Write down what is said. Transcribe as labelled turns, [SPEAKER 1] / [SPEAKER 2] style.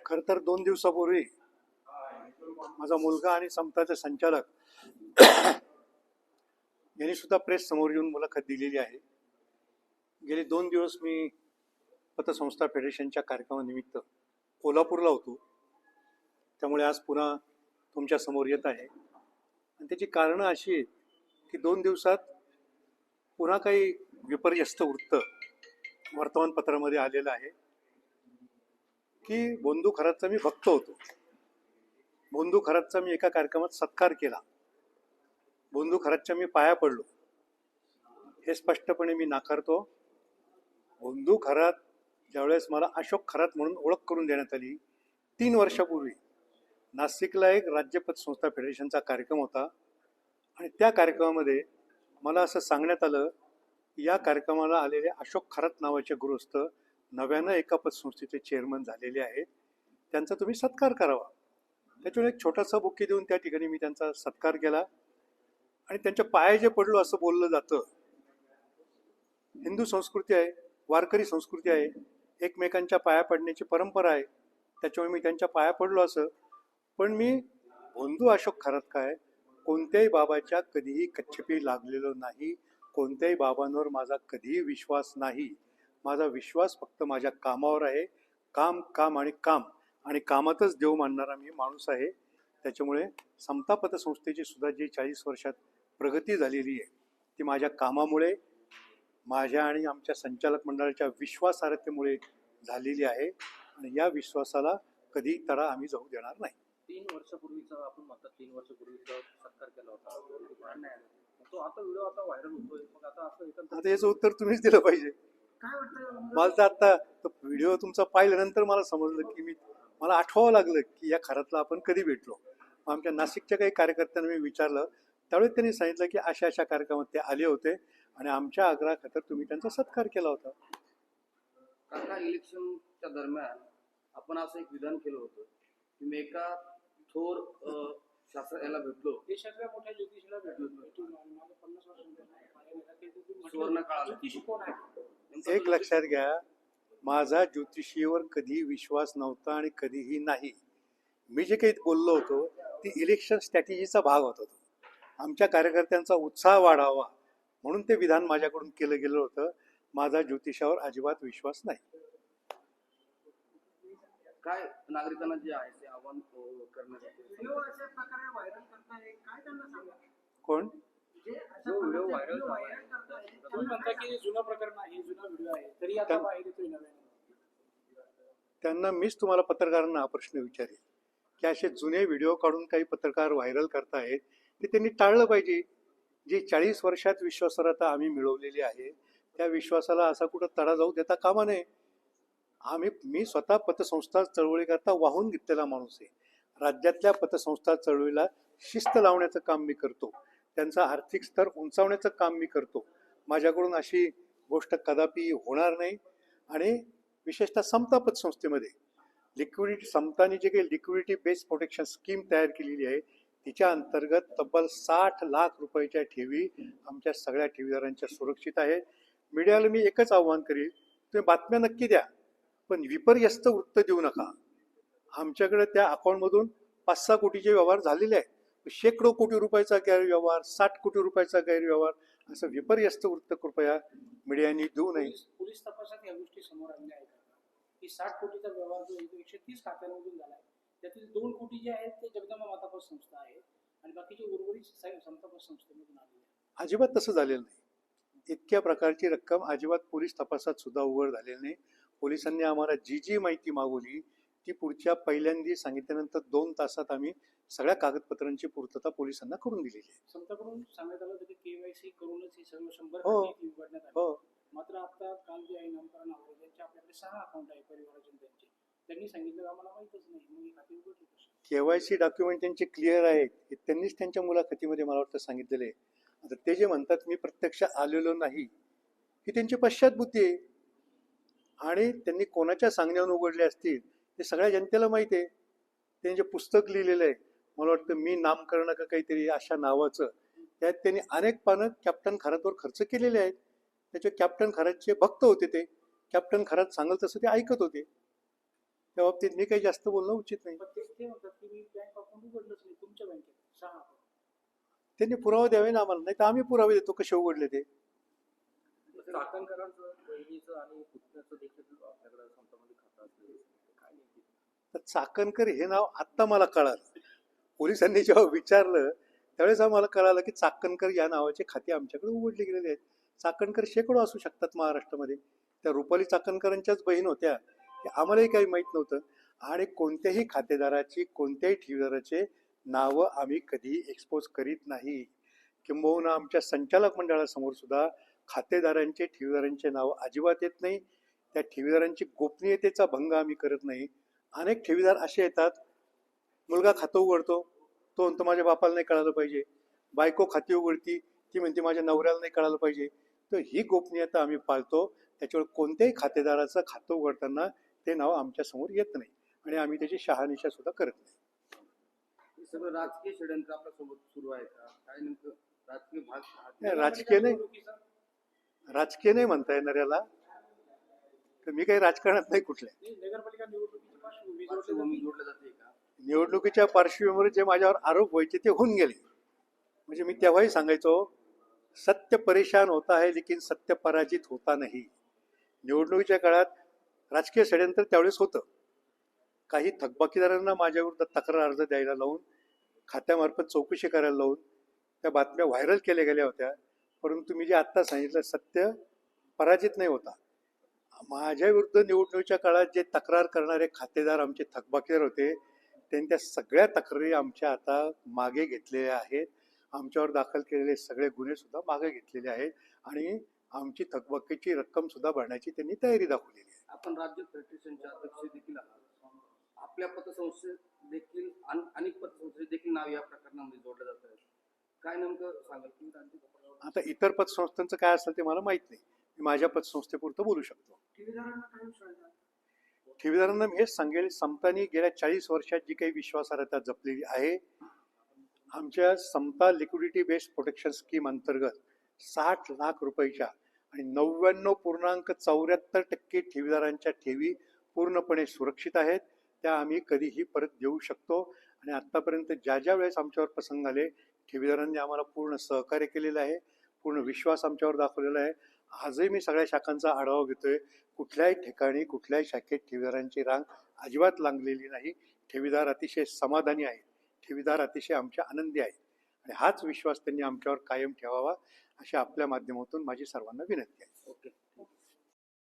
[SPEAKER 1] खर तर 2 दिवसापूर्वी माझा मुलगा आणि समताचे संचालक यांनी सुद्धा प्रेस समोर येऊन मुलाखत दिलेली आहे. गेले 2 दिवस मी पतसंस्था फेडरेशनच्या कार्यक्रमानिमित्त कोल्हापूरला होतो, त्यामुळे आज पुन्हा तुमच्या समोर येत आहे. आणि त्याची कारणं अशी आहेत की 2 दिवसात पुन्हा काही विपर्यस्त वृत्त वर्तमानपत्रामध्ये आलेलं आहे की बोंधू खरातचा मी भक्त होतो, बोंधू खरातचा मी एका कार्यक्रमात सत्कार केला, बोंधू खरातच्या मी पाया पडलो. हे स्पष्टपणे मी नाकारतो. बोंधू खरात ज्यावेळेस मला अशोक खरात म्हणून ओळख करून देण्यात आली 3 वर्षापूर्वी, नाशिकला एक राज्य पतसंस्था फेडरेशनचा कार्यक्रम होता आणि त्या कार्यक्रमामध्ये मला असं सांगण्यात आलं या कार्यक्रमाला आलेले अशोक खरात नावाचे गृहस्थ नव्यानं एका पतसंस्थेचे चेअरमन झालेले आहेत, त्यांचा तुम्ही सत्कार करावा. त्याच्यावर एक छोटासा बुके देऊन त्या ठिकाणी मी त्यांचा सत्कार केला आणि त्यांच्या पाया जे पडलो असं बोललं जातं. हिंदू संस्कृती आहे, वारकरी संस्कृती आहे, एकमेकांच्या पाया पडण्याची परंपरा आहे, त्याच्यामुळे मी त्यांच्या पाया पडलो असं. पण मी बोंधू अशोक खरात काय कोणत्याही बाबाच्या कधीही कच्छपी लागलेलो नाही, कोणत्याही बाबांवर माझा कधीही विश्वास नाही. माझा विश्वास फक्त माझ्या कामावर आहे. काम काम आणि काम, आणि कामातच देव मानणारा मी माणूस आहे. त्याच्यामुळे समता पतसंस्थेची सुद्धा जी 40 वर्षात प्रगती झालेली आहे ती माझ्या कामामुळे, माझ्या आणि आमच्या संचालक मंडळाच्या विश्वासार्हतेमुळे झालेली आहे आणि या विश्वासाला कधी तडा आम्ही जाऊ देणार नाही.
[SPEAKER 2] 3 वर्षापूर्वीचा आपण म्हणतात 3 वर्षापूर्वीचा सत्कार केला होता, तो आता व्हिडिओ आता व्हायरल होतोय. मग आता
[SPEAKER 1] याचं उत्तर तुम्हीच दिलं पाहिजे.
[SPEAKER 2] काय वाटतं
[SPEAKER 1] मला तर आता तो व्हिडिओ तुमचा पाहिल्यानंतर मला समजलं की मला आठवावं लागलं की या खरातला आपण कधी भेटलो. आमच्या नाशिकच्या काही कार्यकर्त्यांना मी विचारलं, त्यावेळेस त्यांनी सांगितलं की अशा अशा कार्यक्रमात ते आले होते आणि आमच्या आग्रहाखातर तुम्ही त्यांचा सत्कार केला होता.
[SPEAKER 2] काका, इलेक्शनच्या दरम्यान आपण असं एक विधान केलं होतं की मी एका थोर शास्त्र याला भेटलो, देशातल्या मोठ्या ज्योतिषीला भेटलो, सुवर्ण काळाला.
[SPEAKER 1] एक लक्षात घ्या, माझा ज्योतिषीवर कधी विश्वास नव्हता आणि कधीही नाही. मी जे काही बोललो होतो ती इलेक्शन स्ट्रॅटेजीचा भाग होता. आमच्या कार्यकर्त्यांचा उत्साह वाढावा म्हणून ते विधान माझ्याकडून केलं गेलं होतं. माझा ज्योतिषावर अजिबात विश्वास नाही.
[SPEAKER 2] काय नागरिकांना जे आहे ते आव्हान करण्यासाठी
[SPEAKER 1] कोण
[SPEAKER 2] जो व्हिडिओ व्हायरल म्हणता की जुना प्रकरण आहे, जुना व्हिडिओ आहे, तरी आता बाहेर येतोय नव्याने,
[SPEAKER 1] त्यांना मीच तुम्हाला पत्रकारांना हा प्रश्न विचारेल की असे जुने व्हिडिओ काढून काही पत्रकार व्हायरल करतायत ते त्यांनी टाळलं पाहिजे. जी 40 वर्षात विश्वासार्हता आम्ही मिळवलेली आहे त्या विश्वासाला असा कुठं तडा जाऊ देता कामा नये. मी स्वतः पतसंस्था चळवळीकरता वाहून घेतलेला माणूस आहे. राज्यातल्या पतसंस्था चळवळीला शिस्त लावण्याचं काम मी करतो, त्यांचा आर्थिक स्तर उंचावण्याचं काम मी करतो. माझ्याकडून अशी गोष्ट कदापि होणार नाही. आणि विशेषतः समता पतसंस्थेमध्ये लिक्विडिटी, समताने जे काही लिक्विडिटी बेस्ड प्रोटेक्शन स्कीम तयार केलेली आहे तिच्या अंतर्गत तब्बल 60 लाख रुपयाच्या ठेवी आमच्या सगळ्या ठेवीदारांच्या सुरक्षित आहेत. मीडियाला मी एकच आव्हान करेल, तुम्ही बातम्या नक्की द्या पण विपर्यस्त वृत्त देऊ नका. आमच्याकडे त्या अकाउंटमधून 5-6 कोटीचे व्यवहार झालेले आहेत. शेकडो कोटी रुपयाचा गैरव्यवहार, 60 कोटी रुपयाचा गैरव्यवहार, असं विपर्यस्त वृत्त कृपया मीडियाने देऊ नये.
[SPEAKER 3] पोलीस तपासात या गोष्टी समोर आलेल्या आहेत की 60 कोटीचा व्यवहार जो 130 खात्यांमधून झाला आहे त्यातील 2 कोटी जे आहेत ते जगदंबा माता पतसंस्था आहे आणि बाकीचे उर्वरित समता पतसंस्थेमधून आलेले आहेत.
[SPEAKER 1] अजिबात तसं झालेलं नाही. इतक्या प्रकारची रक्कम अजिबात पोलीस तपासात सुद्धा उघड झालेली नाही. पोलिसांनी आम्हाला जी माहिती मागवली ती पुढच्या पहिल्यांदा सांगितल्यानंतर 2 तासात आम्ही सगळ्या कागदपत्रांची पूर्तता पोलिसांना करून दिलेली आहे.
[SPEAKER 3] संस्थाकडून सांगण्यात आलं होतं की केवायसी करूनच हे सगळं 100
[SPEAKER 1] हो.
[SPEAKER 3] उघडण्यात आलं.
[SPEAKER 1] हो,
[SPEAKER 3] मात्र आता काल जे आहे नामकरण आवडे त्यांचे आपल्याकडे 6 अकाउंट आहे परिवाराचे, त्यांनी सांगितलं आम्हाला माहितच नाही, मग हे खाते उघडले कसे?
[SPEAKER 1] केवायसी डॉक्युमेंट त्यांचे क्लिअर आहेत, त्यांनीच त्यांच्या मुलाखतीमध्ये मला वाटतं सांगितलेलं आहे. आता ते जे म्हणतात मी प्रत्यक्ष आलेलो नाही ही त्यांची पश्चातबुद्धी आहे आणि त्यांनी कोणाच्या सांगण्यावरून उघडले असतील ते सगळ्या जनतेला माहिती आहे. त्यांचे पुस्तक लिहिलेलं आहे, मला वाटतं मी नामकरण का काहीतरी अशा नावाचं, त्यात त्यांनी अनेक पानं कॅप्टन खरातवर खर्च केलेले आहेत. त्याचे कॅप्टन खरातचे भक्त होते ते. कॅप्टन खरात सांगल तसं ते ऐकत होते. त्या बाबतीत मी काही जास्त बोलणं उचित नाही.
[SPEAKER 3] पण ते म्हणतात की मी बँक अकाउंट उघडलंच नाही तुमच्या बँकेत 6 अकाउंट.
[SPEAKER 1] त्यांनी पुरावा द्यावे ना आम्हाला, नाही तर आम्ही पुरावे देतो कसे उघडले ते.
[SPEAKER 2] चाकणकरांचं बहिणीचं आणि पुतण्याचं देखील आपल्याकडे संतामध्ये खातं असलेलं काय नाही.
[SPEAKER 1] तर चाकणकर हे नाव आत्ता मला कळालं. पोलिसांनी जेव्हा विचारलं त्यावेळेस आम्हाला कळालं की चाकणकर या नावाचे खाते आमच्याकडे उघडले गेलेले आहेत. चाकणकर शेकडो असू शकतात महाराष्ट्रामध्ये. त्या रुपाली चाकणकरांच्याच बहीण होत्या हे आम्हालाही काही माहीत नव्हतं. आणि कोणत्याही खातेदाराची कोणत्याही ठेवीदाराचे नावं आम्ही कधी एक्सपोज करीत नाही. किंबहुना आमच्या संचालक मंडळासमोर सुद्धा खातेदारांचे ठेवीदारांचे नाव अजिबात येत नाही. त्या ठेवीदारांची गोपनीयतेचा भंग आम्ही करत नाही. अनेक ठेवीदार असे येतात, मुलगा खातं उघडतो, तो म्हणतो माझ्या बापाला नाही कळालं पाहिजे. बायको खाती उघडती, ती म्हणते माझ्या नवऱ्याला नाही कळालं पाहिजे. तर ही गोपनीयता आम्ही पाळतो. त्याच्यावर कोणत्याही खातेदाराचं खातं उघडताना ते नाव आमच्यासमोर येत नाही आणि आम्ही त्याची शहानिशा सुद्धा करत नाही.
[SPEAKER 2] हे सगळं राजकीय षडयंत्र आपल्यासोबत सुरू आहे का? काय नेमकं राजकीय भाग
[SPEAKER 1] नाही, राजकीय नाही. राजकीय नाही म्हणता येणार याला. तर मी काही राजकारणात नाही कुठल्या.
[SPEAKER 3] नगरपालिका निवडणुकीची पार्श्वभूमी
[SPEAKER 2] पार्श्वभूमी जोडल्या जाते का?
[SPEAKER 1] निवडणुकीच्या पार्श्वभूमीवर जे माझ्यावर आरोप व्हायचे ते होऊन गेले. म्हणजे मी तेव्हाही सांगायचो सत्य परेशान होता है लेकिन सत्य पराजित होता नाही. निवडणुकीच्या काळात राजकीय षडयंत्र त्यावेळेस होतं. काही थकबाकीदारांना माझ्याविरुद्ध तक्रार अर्ज द्यायला लावून, खात्यामार्फत चौकशी करायला लावून त्या बातम्या व्हायरल केल्या गेल्या होत्या. परंतु मी जे आत्ता सांगितलं सत्य पराजित नाही होता. माझ्या विरुद्ध निवडणुकीच्या काळात जे तक्रार करणारे खातेदार आमचे थकबाकीदार होते त्यांनी त्या सगळ्या तक्रारी आमच्या आता मागे घेतलेल्या आहेत. आमच्यावर दाखल केलेले सगळे गुन्हे सुद्धा मागे घेतलेले आहेत आणि आमची थकबाकीची रक्कम सुद्धा भरण्याची त्यांनी तयारी दाखवलेली आहे.
[SPEAKER 2] आपण राज्य फेडरेशनचे अध्यक्ष देखील आहात. आपल्या पतसंस्थेत देखील अनेक पतसंस्थेत देखील नाव या प्रकरणामध्ये जोडलं जात आहे. काय नेमकं सांगाल की राज्य
[SPEAKER 1] आता इतर पतसंस्थांचं काय असेल ते मला माहीत नाही. मी माझ्या पतसंस्थेपुरतं बोलू शकतो.
[SPEAKER 3] ठेवीदारांना काय विश्वास
[SPEAKER 1] ठेवीदारांना मी हेच सांगेल, समतानी गेल्या 40 वर्षात जी काही विश्वासार्हता जपलेली आहे, आमच्या समता लिक्विडिटी बेस्ड प्रोटेक्शन स्कीम अंतर्गत 60 लाख रुपयाच्या आणि 99.74% ठेवीदारांच्या ठेवी पूर्णपणे सुरक्षित आहेत. त्या आम्ही कधीही परत देऊ शकतो. आणि आत्तापर्यंत ज्या ज्या वेळेस आमच्यावर प्रसंग आले ठेवीदारांनी आम्हाला पूर्ण सहकार्य केलेलं आहे, पूर्ण विश्वास आमच्यावर दाखवलेला आहे. आजही मी सगळ्या शाखांचा आढावा घेतोय. कुठल्याही ठिकाणी कुठल्याही शाखेत ठेवीदारांची रांग अजिबात लागलेली नाही. ठेवीदार अतिशय समाधानी आहेत. ठेवीदार अतिशय आमच्या आनंदी आहेत आणि हाच विश्वास त्यांनी आमच्यावर कायम ठेवावा अशी आपल्या माध्यमातून माझी सर्वांना विनंती आहे.
[SPEAKER 2] ओके.